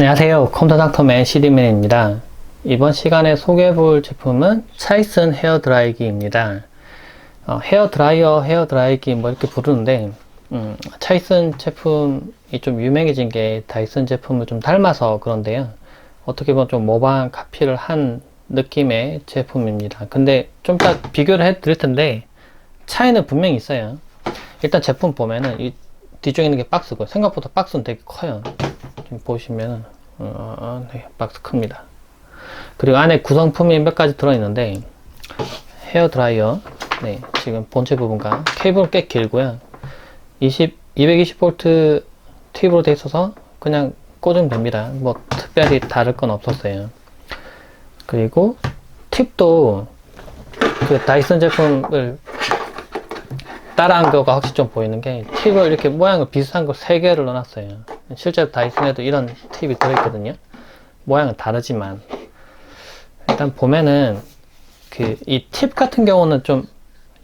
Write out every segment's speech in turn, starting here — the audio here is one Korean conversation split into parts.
안녕하세요. 컴퓨터닥터맨 CD맨입니다. 이번 시간에 소개해볼 제품은 차이슨 헤어드라이기입니다. 헤어드라이어, 헤어드라이기 뭐 이렇게 부르는데 차이슨 제품이 좀 유명해진 게 다이슨 제품을 좀 닮아서 그런데요. 어떻게 보면 좀 모방 카피를 한 느낌의 제품입니다. 근데 좀 이따 비교를 해 드릴 텐데 차이는 분명히 있어요. 일단 제품 보면은 이 뒤쪽에 있는 게 박스고 생각보다 박스는 되게 커요. 지금 보시면은 네, 박스 큽니다. 그리고 안에 구성품이 몇 가지 들어있는데 헤어 드라이어, 네, 지금 본체 부분과 케이블은 꽤 길고요. 220V 팁으로 되어 있어서 그냥 꽂으면 됩니다. 뭐 특별히 다를 건 없었어요. 그리고 팁도 그 다이슨 제품을 따라한 거가 확실히 좀 보이는 게 팁을 이렇게 모양을 비슷한 거 3개를 넣어놨어요. 실제로 다이슨에도 이런 팁이 들어있거든요. 모양은 다르지만 일단 보면은 그 이 팁 같은 경우는 좀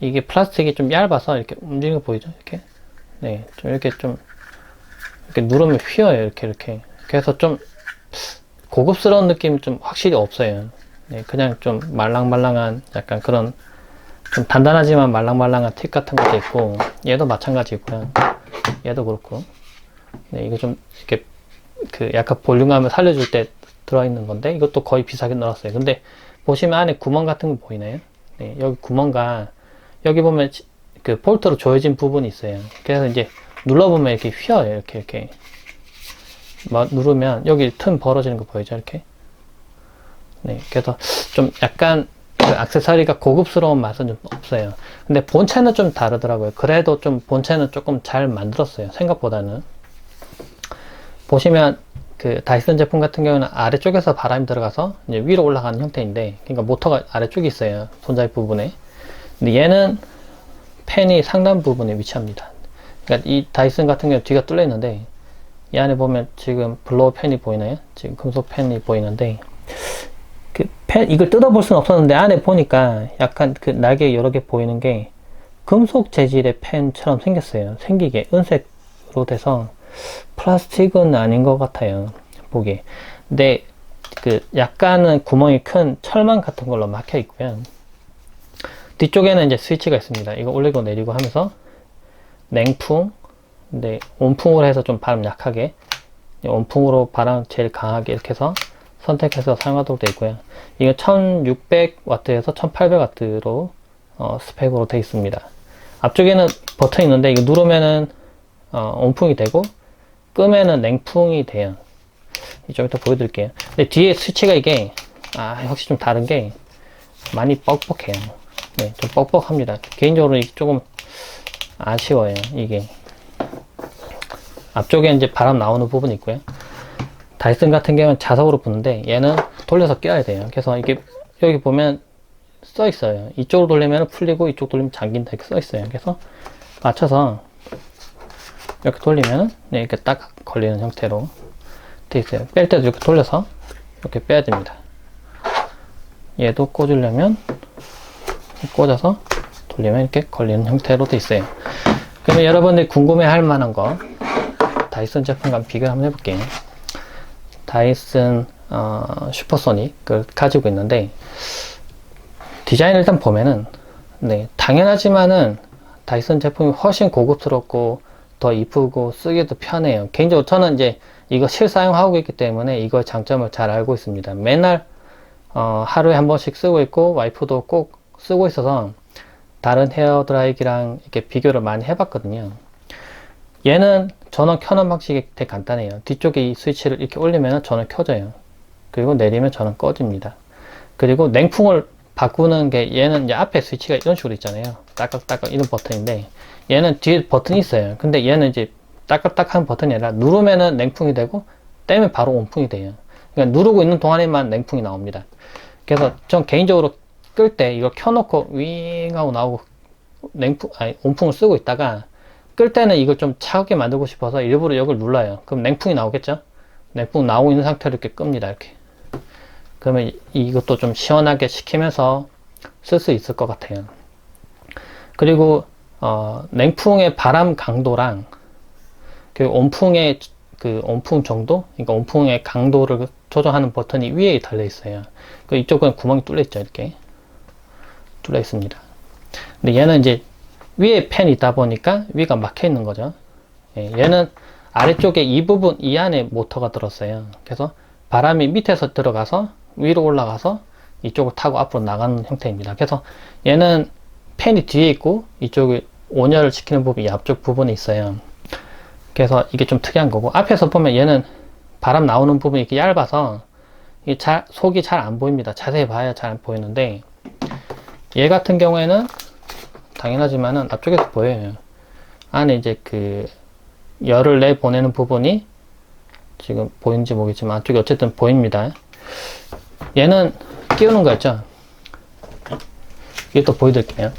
이게 플라스틱이 좀 얇아서 이렇게 움직이는 거 보이죠? 이렇게 네, 좀 이렇게 누르면 휘어요. 이렇게 그래서 좀 고급스러운 느낌이 좀 확실히 없어요. 네, 그냥 좀 말랑말랑한 약간 그런 좀 단단하지만 말랑말랑한 팁 같은 것도 있고, 얘도 마찬가지고요. 얘도 그렇고. 네, 이거 좀 이렇게 그 약간 볼륨감을 살려줄 때 들어있는 건데, 이것도 거의 비슷하게 넣었어요. 근데 보시면 안에 구멍 같은 거 보이나요? 네, 여기 구멍과 여기 보면 그 볼트로 조여진 부분이 있어요. 그래서 이제 눌러보면 이렇게 휘어요. 이렇게 막 누르면 여기 틈 벌어지는 거 보이죠? 이렇게. 네, 그래서 좀 약간 그 액세서리가 고급스러운 맛은 좀 없어요. 근데 본체는 좀 다르더라고요. 그래도 좀 본체는 조금 잘 만들었어요. 생각보다는. 보시면 그 다이슨 제품 같은 경우는 아래쪽에서 바람이 들어가서 이제 위로 올라가는 형태인데, 그러니까 모터가 아래쪽에 있어요. 손잡이 부분에. 근데 얘는 팬이 상단 부분에 위치합니다. 그러니까 이 다이슨 같은 경우 뒤가 뚫려 있는데, 이 안에 보면 지금 블로우 팬이 보이나요? 지금 금속 팬이 보이는데, 그 펜, 이걸 뜯어볼 수는 없었는데 안에 보니까 약간 그 날개 여러 개 보이는 게 금속 재질의 펜처럼 생겼어요. 생기게 은색으로 돼서 플라스틱은 아닌 것 같아요. 보기에. 근데 그 약간은 구멍이 큰 철망 같은 걸로 막혀 있고요. 뒤쪽에는 이제 스위치가 있습니다. 이거 올리고 내리고 하면서 냉풍, 근데 온풍으로 해서 좀 바람 약하게, 온풍으로 바람 제일 강하게 이렇게 해서 선택해서 사용하도록 되어 있고요. 이거 1600W에서 1800W로 스펙으로 되어 있습니다. 앞쪽에는 버튼이 있는데 이거 누르면은 온풍이 되고 끄면은 냉풍이 돼요. 좀 이따 보여드릴게요. 근데 뒤에 스위치가 이게 확실히 좀 다른 게 많이 뻑뻑해요. 네, 좀 뻑뻑합니다. 개인적으로 조금 아쉬워요. 이게 앞쪽에 이제 바람 나오는 부분이 있고요. 다이슨 같은 경우는 자석으로 부는데 얘는 돌려서 껴야 돼요. 그래서 이게 여기 보면 써 있어요. 이쪽으로 돌리면 풀리고 이쪽 돌리면 잠긴다 이렇게 써 있어요. 그래서 맞춰서 이렇게 돌리면 네, 이렇게 딱 걸리는 형태로 되어 있어요. 뺄 때도 이렇게 돌려서 이렇게 빼야 됩니다. 얘도 꽂으려면 꽂아서 돌리면 이렇게 걸리는 형태로 되어 있어요. 그러면 여러분들이 궁금해 할 만한 거 다이슨 제품과 비교를 한번 해볼게요. 다이슨 슈퍼소닉을 가지고 있는데, 디자인을 일단 보면은 네, 당연하지만은 다이슨 제품이 훨씬 고급스럽고 더 이쁘고 쓰기도 편해요. 개인적으로 저는 이제 이거 실사용하고 있기 때문에 이거의 장점을 잘 알고 있습니다. 맨날 하루에 한 번씩 쓰고 있고 와이프도 꼭 쓰고 있어서 다른 헤어드라이기랑 이렇게 비교를 많이 해봤거든요. 얘는 전원 켜는 방식이 되게 간단해요. 뒤쪽에 이 스위치를 이렇게 올리면 전원 켜져요. 그리고 내리면 전원 꺼집니다. 그리고 냉풍을 바꾸는 게, 얘는 이제 앞에 스위치가 이런 식으로 있잖아요. 따깍따깍 이런 버튼인데 얘는 뒤에 버튼이 있어요. 근데 얘는 이제 따깍따깍한 버튼이 아니라 누르면은 냉풍이 되고 떼면 바로 온풍이 돼요. 그러니까 누르고 있는 동안에만 냉풍이 나옵니다. 그래서 전 개인적으로 끌 때 이걸 켜놓고 윙 하고 나오고 온풍을 쓰고 있다가 끌 때는 이걸 좀 차갑게 만들고 싶어서 일부러 이걸 눌러요. 그럼 냉풍이 나오겠죠? 냉풍 나오고 있는 상태로 이렇게 끕니다. 이렇게. 그러면 이것도 좀 시원하게 식히면서 쓸 수 있을 것 같아요. 그리고 냉풍의 바람 강도랑 그 온풍의 그 온풍 정도, 그러니까 온풍의 강도를 조정하는 버튼이 위에 달려 있어요. 그 이쪽은 구멍이 뚫려 있죠. 이렇게 뚫려 있습니다. 근데 얘는 이제 위에 팬이 있다 보니까 위가 막혀 있는 거죠. 예, 얘는 아래쪽에 이 부분, 이 안에 모터가 들었어요. 그래서 바람이 밑에서 들어가서 위로 올라가서 이쪽을 타고 앞으로 나가는 형태입니다. 그래서 얘는 팬이 뒤에 있고 이쪽에 온열을 시키는 부분이 앞쪽 부분에 있어요. 그래서 이게 좀 특이한 거고, 앞에서 보면 얘는 바람 나오는 부분이 이렇게 얇아서 이게 속이 잘 안 보입니다. 자세히 봐야 잘 안 보이는데, 얘 같은 경우에는 당연하지만은 앞쪽에서 보여요. 안에 이제 그 열을 내보내는 부분이 지금 보이는지 모르겠지만 안쪽에 어쨌든 보입니다. 얘는 끼우는 거 있죠. 이게 또 보여드릴게요.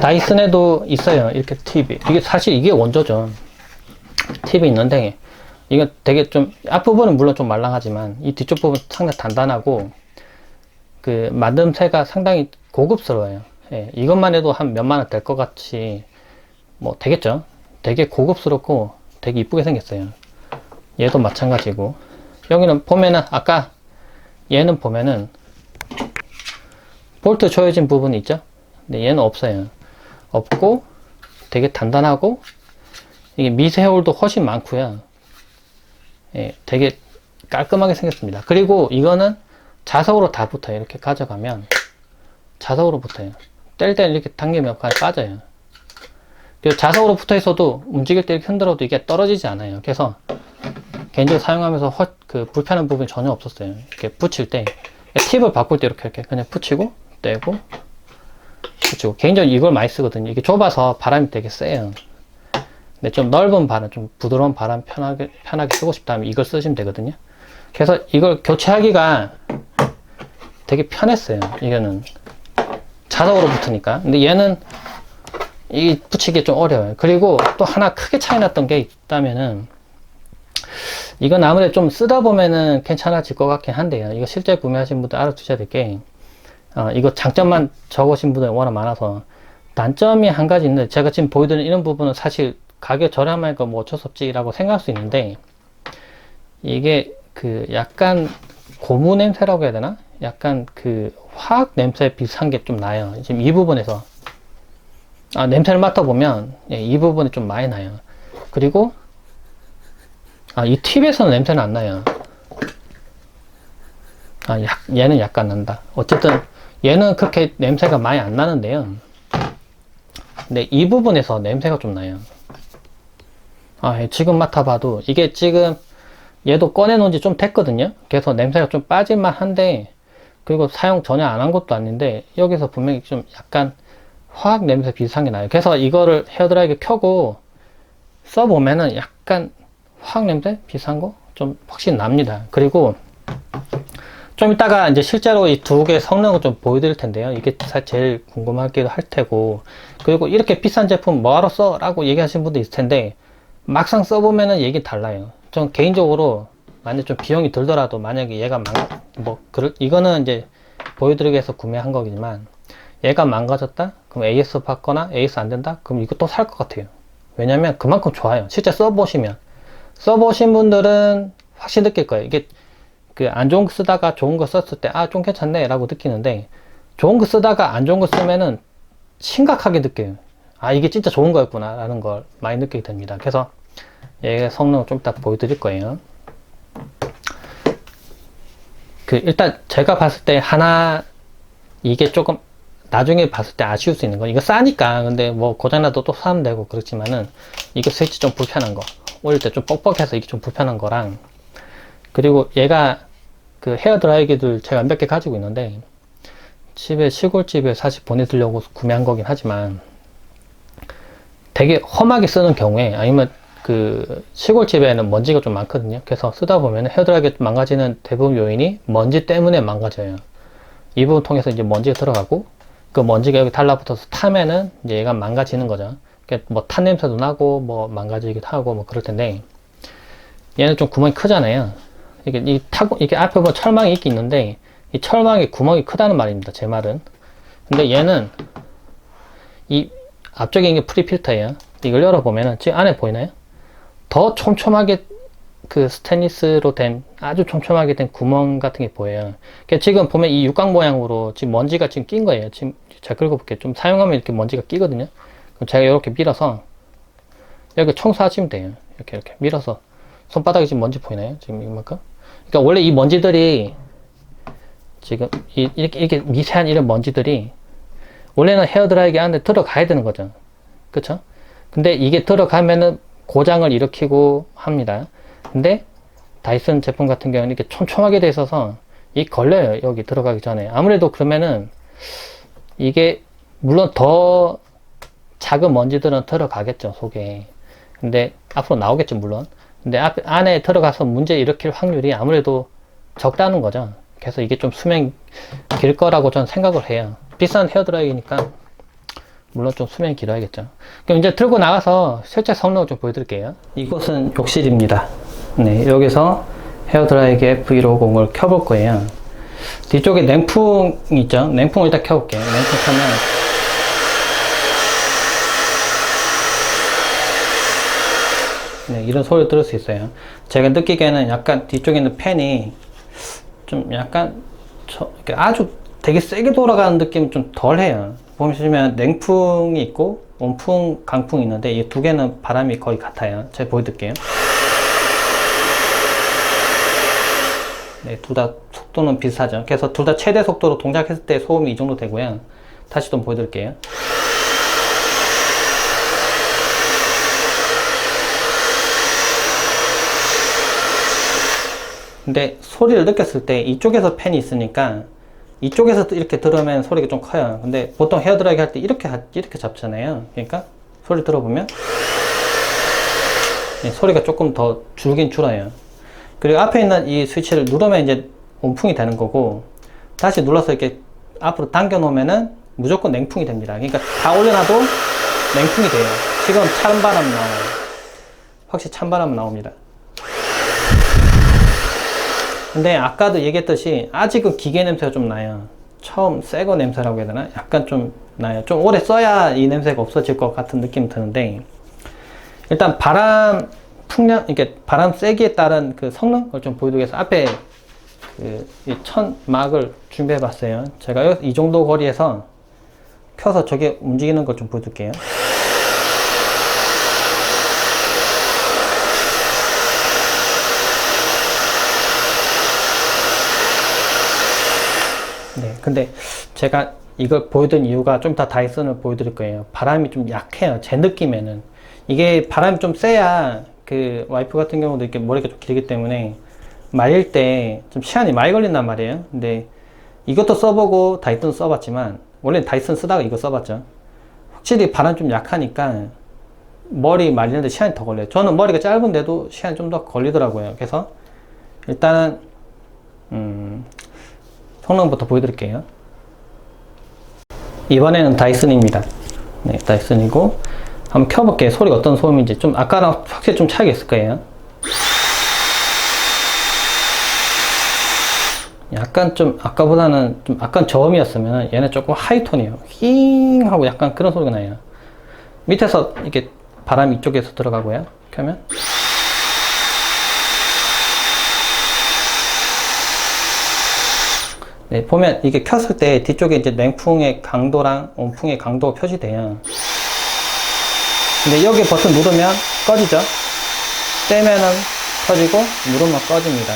다이슨에도 있어요. 이렇게 팁이. 이게 사실 이게 원조죠. 팁이 있는데, 이거 되게 좀, 앞부분은 물론 좀 말랑하지만, 이 뒤쪽 부분 상당히 단단하고, 그, 만듦새가 상당히 고급스러워요. 예, 이것만 해도 한 몇만 원 될 것 같이, 뭐, 되겠죠? 되게 고급스럽고, 되게 이쁘게 생겼어요. 얘도 마찬가지고. 여기는 보면은, 아까, 얘는 보면은, 볼트 조여진 부분이 있죠? 근데 얘는 없어요. 없고, 되게 단단하고, 이게 미세홀도 훨씬 많고요. 예, 되게 깔끔하게 생겼습니다. 그리고 이거는 자석으로 다 붙어요. 이렇게 가져가면 자석으로 붙어요. 뗄 때 이렇게 당기면 그냥 빠져요. 그리고 자석으로 붙어 있어도 움직일 때 이렇게 흔들어도 이게 떨어지지 않아요. 그래서 개인적으로 사용하면서 그 불편한 부분이 전혀 없었어요. 이렇게 붙일 때 팁을 바꿀 때 이렇게 그냥 붙이고 떼고 붙이고. 개인적으로 이걸 많이 쓰거든요. 이게 좁아서 바람이 되게 세요. 근데 좀 넓은 바람, 좀 부드러운 바람 편하게 쓰고 싶다면 이걸 쓰시면 되거든요. 그래서 이걸 교체하기가 되게 편했어요. 이거는 자석으로 붙으니까. 근데 얘는 이 붙이기 좀 어려워요. 그리고 또 하나 크게 차이 났던 게 있다면은, 이건 아무래도 좀 쓰다 보면은 괜찮아질 것 같긴 한데요. 이거 실제 구매하신 분들 알아두셔야 될 게, 이거 장점만 적으신 분들이 워낙 많아서, 단점이 한 가지 있는데, 제가 지금 보여드리는 이런 부분은 사실 가격 저렴하니까 뭐 어쩔 수 없지라고 생각할 수 있는데, 이게 그 약간 고무 냄새라고 해야 되나? 약간 그 화학 냄새 비슷한 게 좀 나요. 지금 이 부분에서 냄새를 맡아보면 이 부분이 좀 많이 나요. 그리고 이 팁에서는 냄새는 안 나요. 얘는 약간 난다. 어쨌든 얘는 그렇게 냄새가 많이 안 나는데요. 근데 이 부분에서 냄새가 좀 나요. 지금 맡아봐도 이게 지금 얘도 꺼내놓은 지 좀 됐거든요. 그래서 냄새가 좀 빠질만 한데, 그리고 사용 전혀 안 한 것도 아닌데 여기서 분명히 좀 약간 화학 냄새 비슷한 게 나요. 그래서 이거를 헤어드라이기 켜고 써보면은 약간 화학 냄새 비슷한 거 좀 확실히 납니다. 그리고 좀 이따가 이제 실제로 이 두 개 성능을 좀 보여드릴 텐데요. 이게 제일 궁금하기도 할 테고, 그리고 이렇게 비싼 제품 뭐하러 써? 라고 얘기하시는 분도 있을 텐데, 막상 써보면은 얘기 달라요. 전 개인적으로 만약 좀 비용이 들더라도, 만약에 얘가 이거는 이제 보여드리기 위해서 구매한 거지만, 얘가 망가졌다? 그럼 AS 받거나 AS 안 된다? 그럼 이것도 살 것 같아요. 왜냐면 그만큼 좋아요. 실제 써보신 분들은 확실히 느낄 거예요. 이게 그 안 좋은 거 쓰다가 좋은 거 썼을 때 좀 괜찮네 라고 느끼는데, 좋은 거 쓰다가 안 좋은 거 쓰면은 심각하게 느껴요. 이게 진짜 좋은 거였구나 라는 걸 많이 느끼게 됩니다. 그래서 얘의 성능을 좀 이따 보여드릴 거예요. 일단 제가 봤을 때 이게 조금 나중에 봤을 때 아쉬울 수 있는 거, 이거 싸니까 근데 뭐 고장나도 또 사면 되고 그렇지만은, 이거 스위치 좀 불편한 거, 올릴 때 좀 뻑뻑해서 이게 좀 불편한 거랑, 그리고 얘가 그 헤어드라이기들 제가 몇 개 가지고 있는데, 시골집에 사실 보내드리려고 구매한 거긴 하지만, 되게 험하게 쓰는 경우에, 아니면 그 시골집에는 먼지가 좀 많거든요. 그래서 쓰다 보면 헤어드라이기 망가지는 대부분 요인이 먼지 때문에 망가져요. 이 부분 통해서 이제 먼지가 들어가고, 그 먼지가 여기 달라붙어서 타면은 이제 얘가 망가지는 거죠. 뭐 탄 냄새도 나고 뭐 망가지기도 하고 뭐 그럴 텐데, 얘는 좀 구멍이 크잖아요. 이게 앞에 보면 철망이 있긴 있는데, 이 철망에 구멍이 크다는 말입니다. 제 말은. 근데 얘는 이 앞쪽에 있는 게 프리필터예요. 이걸 열어보면은 지금 안에 보이나요? 더 촘촘하게 그 스테인리스로 된 아주 촘촘하게 된 구멍 같은 게 보여요. 그러니까 지금 보면 이 육각 모양으로 지금 먼지가 지금 낀 거예요. 지금 제가 긁어볼게요. 좀 사용하면 이렇게 먼지가 끼거든요. 그럼 제가 이렇게 밀어서 여기 청소하시면 돼요. 이렇게 밀어서 손바닥에 지금 먼지 보이나요? 지금 이만큼? 그러니까 원래 이 먼지들이 지금 이렇게 미세한 이런 먼지들이 원래는 헤어드라이기 안에 들어가야 되는 거죠. 그쵸? 근데 이게 들어가면은 고장을 일으키고 합니다. 근데 다이슨 제품 같은 경우는 이렇게 촘촘하게 돼 있어서 이 걸려요. 여기 들어가기 전에. 아무래도 그러면은 이게 물론 더 작은 먼지들은 들어가겠죠, 속에. 근데 앞으로 나오겠죠, 물론. 근데 안에 들어가서 문제 일으킬 확률이 아무래도 적다는 거죠. 그래서 이게 좀 수명이 길 거라고 저는 생각을 해요. 비싼 헤어드라이기니까 물론 좀 수명이 길어야겠죠. 그럼 이제 들고 나가서 실제 성능을 좀 보여드릴게요. 이곳은 욕실입니다. 네, 여기서 헤어드라이기 F150을 켜볼 거예요. 뒤쪽에 냉풍 있죠? 냉풍을 일단 켜볼게요. 냉풍 켜면 네, 이런 소리를 들을 수 있어요. 제가 느끼기에는 약간 뒤쪽에 있는 팬이 좀 약간 아주 되게 세게 돌아가는 느낌이 좀 덜해요. 보시면 냉풍이 있고 온풍, 강풍이 있는데 이 두 개는 바람이 거의 같아요. 제가 보여드릴게요. 네, 둘 다 속도는 비슷하죠. 그래서 둘 다 최대 속도로 동작했을 때 소음이 이 정도 되고요. 다시 좀 보여드릴게요. 근데 소리를 느꼈을 때 이쪽에서 팬이 있으니까 이쪽에서 이렇게 들으면 소리가 좀 커요. 근데 보통 헤어드라이기 할 때 이렇게 잡잖아요. 그러니까 소리 들어보면 소리가 조금 더 줄긴 줄어요. 그리고 앞에 있는 이 스위치를 누르면 이제 온풍이 되는 거고, 다시 눌러서 이렇게 앞으로 당겨 놓으면은 무조건 냉풍이 됩니다. 그러니까 다 올려놔도 냉풍이 돼요. 지금 찬바람 나와요. 확실히 찬바람 나옵니다. 근데 아까도 얘기했듯이 아직은 기계 냄새가 좀 나요. 처음 새거 냄새라고 해야 되나? 약간 좀 나요. 좀 오래 써야 이 냄새가 없어질 것 같은 느낌이 드는데, 일단 바람 풍량, 이렇게 바람 세기에 따른 그 성능을 좀 보여드리기 위해서 앞에 이 천막을 준비해 봤어요. 제가 이 정도 거리에서 켜서 저게 움직이는 걸 좀 보여드릴게요. 네, 근데 제가 이걸 보여드린 이유가 좀 이따 다이슨을 보여드릴 거예요. 바람이 좀 약해요. 제 느낌에는. 이게 바람이 좀 세야 그 와이프 같은 경우도 이렇게 머리가 좀 길기 때문에 말릴 때 좀 시간이 많이 걸린단 말이에요. 근데 이것도 써보고 다이슨 써봤지만, 원래 다이슨 쓰다가 이거 써봤죠. 확실히 바람 좀 약하니까 머리 말리는데 시간이 더 걸려요. 저는 머리가 짧은데도 시간이 좀 더 걸리더라고요. 그래서 일단은 성능부터 보여드릴게요. 이번에는 다이슨입니다. 네, 다이슨이고 한번 켜볼게요. 소리가 어떤 소음인지. 좀 아까랑 확실히 좀 차이가 있을 거예요. 약간 좀 아까보다는 좀 약간 저음이었으면 얘는 조금 하이톤이에요. 힝 하고 약간 그런 소리가 나요. 밑에서 이렇게 바람이 이쪽에서 들어가고요. 켜면 네, 보면 이게 켰을 때 뒤쪽에 이제 냉풍의 강도랑 온풍의 강도가 표시돼요. 근데 여기 버튼 누르면 꺼지죠. 떼면은 켜지고 누르면 꺼집니다.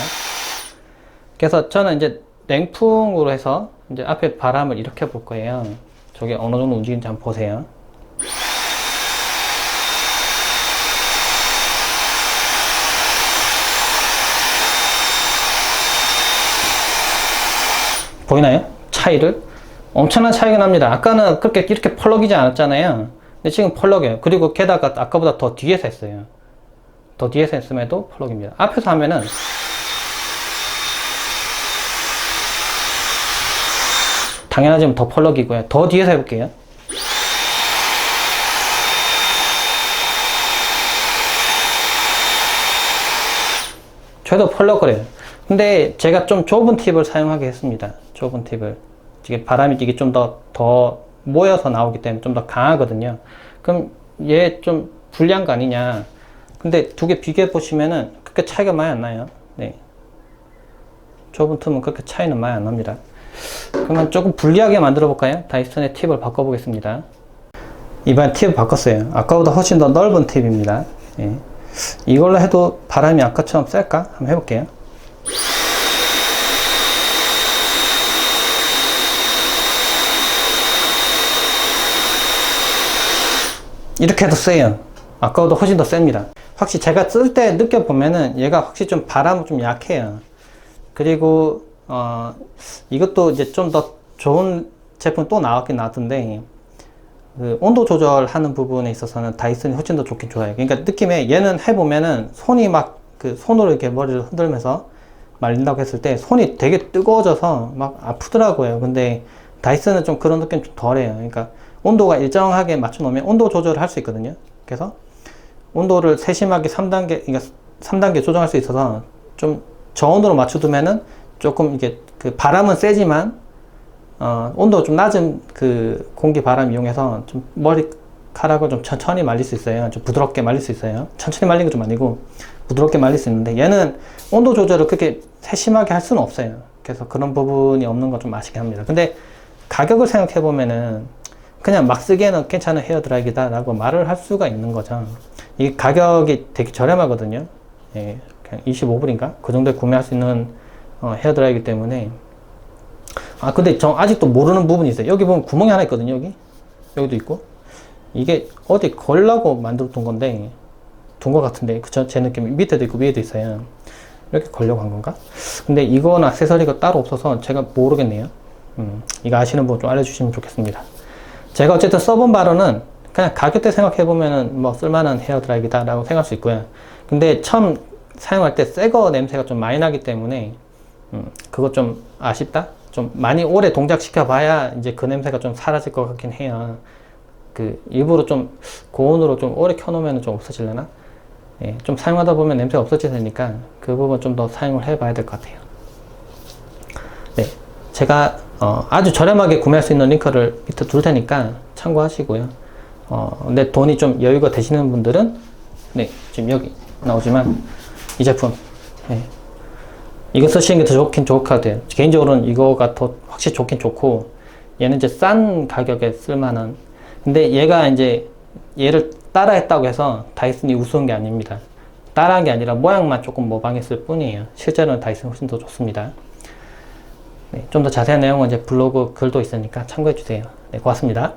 그래서 저는 이제 냉풍으로 해서 이제 앞에 바람을 일으켜 볼 거예요. 저게 어느 정도 움직이는지 한번 보세요. 보이나요? 차이를? 엄청난 차이가 납니다. 아까는 그렇게 이렇게 펄럭이지 않았잖아요. 근데 지금 펄럭이에요. 그리고 게다가 아까보다 더 뒤에서 했어요. 더 뒤에서 했음에도 펄럭입니다. 앞에서 하면은 당연하지만 더 펄럭이고요. 더 뒤에서 해볼게요. 저도 펄럭거려요. 근데 제가 좀 좁은 팁을 사용하게 했습니다. 좁은 팁을. 이게 바람이 이게 좀 더 모여서 나오기 때문에 좀 더 강하거든요. 그럼 얘 좀 불리한 거 아니냐. 근데 두 개 비교해 보시면은 그렇게 차이가 많이 안 나요. 네. 좁은 틈은 그렇게 차이는 많이 안 납니다. 그러면 조금 불리하게 만들어 볼까요? 다이슨의 팁을 바꿔 보겠습니다. 이번 팁을 바꿨어요. 아까보다 훨씬 더 넓은 팁입니다. 예. 이걸로 해도 바람이 아까처럼 셀까? 한번 해볼게요. 이렇게 해도 세요. 아까보다 훨씬 더 셉니다. 확실히 제가 쓸 때 느껴보면은 얘가 확실히 좀 바람은 좀 약해요. 그리고 이것도 이제 좀 더 좋은 제품 또 나왔긴 나왔던데, 그 온도 조절하는 부분에 있어서는 다이슨이 훨씬 더 좋긴 좋아요. 그러니까 느낌에 얘는 해보면은 손이 막 그 손으로 이렇게 머리를 흔들면서 말린다고 했을 때 손이 되게 뜨거워져서 막 아프더라고요. 근데 다이슨은 좀 그런 느낌 좀 덜해요. 그러니까 온도가 일정하게 맞춰 놓으면 온도 조절을 할 수 있거든요. 그래서 온도를 세심하게 3단계, 그러니까 3단계 조정할 수 있어서 좀 저온으로 맞춰두면은 조금 이게 그 바람은 세지만 온도가 좀 낮은 그 공기 바람 이용해서 좀 머리카락을 좀 천천히 말릴 수 있어요. 좀 부드럽게 말릴 수 있어요. 천천히 말리는 건 좀 아니고 부드럽게 말릴 수 있는데, 얘는 온도 조절을 그렇게 세심하게 할 수는 없어요. 그래서 그런 부분이 없는 건 좀 아쉽긴 합니다. 근데 가격을 생각해 보면은 그냥 막 쓰기에는 괜찮은 헤어드라이기다 라고 말을 할 수가 있는 거죠. 이 가격이 되게 저렴하거든요. 예, 그냥 25불인가? 그 정도에 구매할 수 있는 헤어드라이기 때문에. 근데 저 아직도 모르는 부분이 있어요. 여기 보면 구멍이 하나 있거든요. 여기도 있고. 이게 어디 걸라고 만들었던 건데, 둔 것 같은데, 그쵸? 제 느낌 밑에도 있고 위에도 있어요. 이렇게 걸려고 한 건가? 근데 이건 액세서리가 따로 없어서 제가 모르겠네요. 이거 아시는 분 좀 알려주시면 좋겠습니다. 제가 어쨌든 써본 바로는 그냥 가격대 생각해보면은 뭐 쓸만한 헤어드라이기다 라고 생각할 수 있고요. 근데 처음 사용할 때 새거 냄새가 좀 많이 나기 때문에 그거 좀 아쉽다? 좀 많이 오래 동작시켜 봐야 이제 그 냄새가 좀 사라질 것 같긴 해요. 그 일부러 좀 고온으로 좀 오래 켜놓으면 좀 없어지려나? 예, 좀 사용하다 보면 냄새가 없어지니까 그 부분 좀 더 사용을 해 봐야 될 것 같아요. 네, 제가 아주 저렴하게 구매할 수 있는 링크를 밑에 둘 테니까 참고하시고요. 근데 돈이 좀 여유가 되시는 분들은, 네, 지금 여기 나오지만 이 제품, 네, 이거 쓰시는 게 더 좋긴 좋을 것 같아요. 개인적으로는 이거가 더 확실히 좋긴 좋고, 얘는 이제 싼 가격에 쓸만한. 근데 얘가 이제 얘를 따라 했다고 해서 다이슨이 우스운 게 아닙니다. 따라한 게 아니라 모양만 조금 모방했을 뿐이에요. 실제로는 다이슨이 훨씬 더 좋습니다. 네, 좀 더 자세한 내용은 이제 블로그 글도 있으니까 참고해 주세요. 네, 고맙습니다.